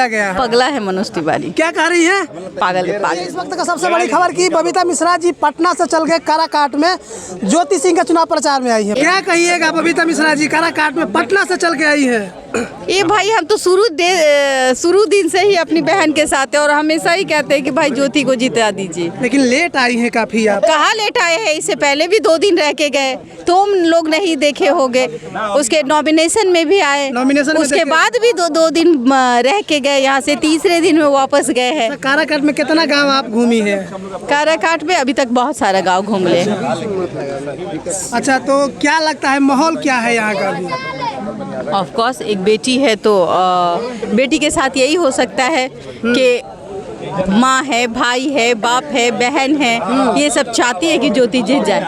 गया पगला है मनोज तिवारी। क्या कह रही हैं? पागल है, पागल। इस वक्त का सबसे बड़ी खबर की बबीता मिश्रा जी पटना से चल गए काराकाट में ज्योति सिंह के चुनाव प्रचार में आई है। क्या कहिएगा बबीता मिश्रा जी काराकाट में पटना से चल के आई है? ये भाई हम तो शुरू दिन से ही अपनी बहन के साथ है और हमेशा ही कहते हैं कि भाई ज्योति को जिता दीजिए। लेकिन लेट आई है काफी आप। कहाँ लेट आए हैं? इससे पहले भी 2 दिन रह के गए, तुम लोग नहीं देखे होगे। उसके नॉमिनेशन में भी आए, उसके बाद भी दो दिन रह के गए। यहाँ से तीसरे दिन में वापस गए हैं। काराकाट में कितना गांव आप घूमी है? काराकाट में अभी तक बहुत सारा गांव घूम ले। अच्छा, तो क्या लगता है माहौल क्या है यहाँ का अभी? ऑफ कोर्स एक बेटी है तो बेटी के साथ यही हो सकता है कि माँ है, भाई है, बाप है, बहन है, ये सब चाहती है कि ज्योति जीत जाए।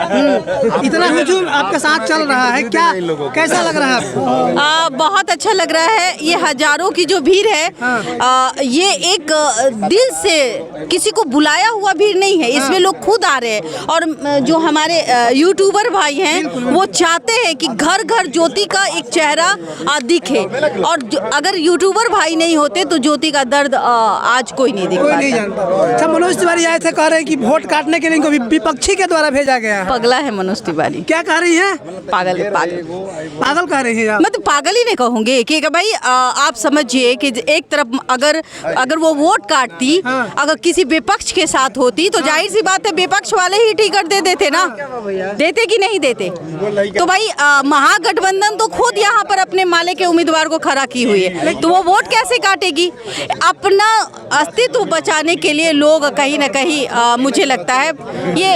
इतना हुजूम आपके साथ चल रहा है, क्या कैसा लग रहा है आपको? बहुत अच्छा लग रहा है। ये हजारों की जो भीड़ है, ये एक दिल से किसी को बुलाया हुआ भीड़ नहीं है। इसमें लोग खुद आ रहे हैं और जो हमारे यूट्यूबर भाई हैं वो चाहते हैं कि घर घर ज्योति का एक चेहरा दिखे। और अगर यूट्यूबर भाई नहीं होते तो ज्योति का दर्द आज कोई नहीं देख नहीं जानता। अच्छा, मनोज तिवारी आए थे, कह रहे हैं कि वोट काटने के लिए इनको विपक्षी के द्वारा भेजा गया है। पगला है मनोज तिवारी। क्या कह रही हैं? पागल है, पागल। पागल कह रही हैं आप? मैं तो पागल ही नहीं कहूँगी कि भाई आप समझिए कि एक तरफ अगर वो वोट काटती, अगर किसी विपक्ष के साथ होती तो जाहिर सी बात है विपक्ष वाले ही टिकट दे देते ना। देते कि नहीं देते? तो भाई महागठबंधन तो खुद यहाँ पर अपने माले के उम्मीदवार को खड़ा की हुई है, तो वो वोट कैसे काटेगी? अपना अस्तित्व बचाने के लिए लोग कहीं ना कहीं मुझे लगता है ये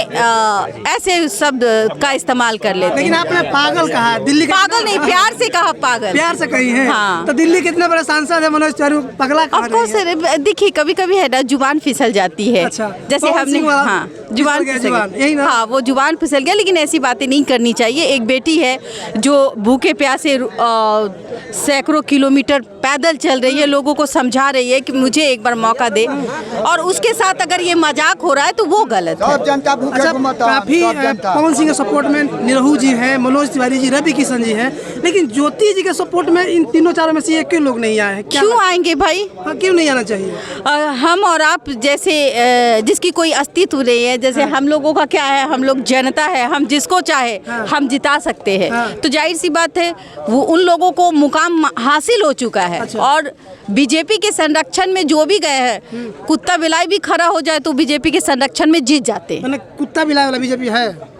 ऐसे शब्द का इस्तेमाल कर लेते हैं। लेकिन आपने पागल कहा, दिल्ली पागल नहीं, प्यार से कहा पागल। प्यार से कही है। हाँ। तो दिल्ली कितने बड़े सांसद है मनोज तिवारी, पगला कहा रही है? देखिए कभी कभी है ना जुबान फिसल जाती है। अच्छा, जैसे हमने जुबान फिसल गया, हाँ वो जुबान फिसल गया। लेकिन ऐसी बातें नहीं करनी चाहिए। एक बेटी है जो भूखे प्यासे सैकड़ों किलोमीटर पैदल चल रही है, लोगों को समझा रही है कि मुझे एक बार मौका दे, और उसके साथ अगर ये मजाक हो रहा है तो वो गलत है। अच्छा, काफी पवन सिंह के सपोर्ट में निरहू जी हैं, मनोज तिवारी जी, रवि किशन जी हैं, लेकिन ज्योति जी के सपोर्ट में इन तीनों चारों में से एक क्यों लोग नहीं आए हैं? क्यों आएंगे भाई? हाँ, क्यों नहीं आना चाहिए? हम और आप जैसे जिसकी कोई अस्तित्व नहीं है, जैसे हम लोगों का क्या है, हम लोग जनता है, हम जिसको चाहे हम जिता सकते हैं। तो जाहिर सी बात है वो उन लोगों को मुकाम हासिल हो चुका है। और बीजेपी के संरक्षण में जो भी गए हैं, कुत्ता बिलाई भी खड़ा हो जाए तो बीजेपी के संरक्षण में जीत जाते हैं। कुत्ता बिलाई वाला बीजेपी है।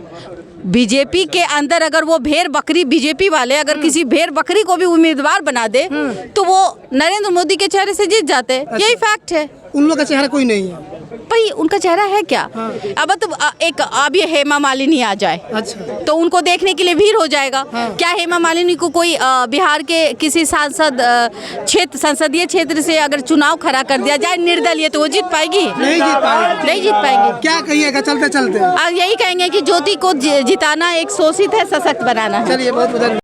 बीजेपी के अंदर अगर वो भेड़ बकरी, बीजेपी वाले अगर किसी भेड़ बकरी को भी उम्मीदवार बना दे तो वो नरेंद्र मोदी के चेहरे से जीत जाते हैं। यही फैक्ट है। उन लोगों का चेहरा कोई नहीं है भाई, उनका चेहरा है क्या? अब तो अब ये हेमा मालिनी आ जाए, अच्छा, तो उनको देखने के लिए भीड़ हो जाएगा। क्या हेमा मालिनी को कोई बिहार के किसी संसदीय क्षेत्र से अगर चुनाव खड़ा कर दिया जाए निर्दलीय, तो वो जीत पाएगी? नहीं जीत पाएगी। नहीं जीत पाएगी। क्या कहिएगा चलते चलते? यही कहेंगे कि ज्योति को जिताना एक शोषित है, सशक्त बनाना है। चलिए, बहुत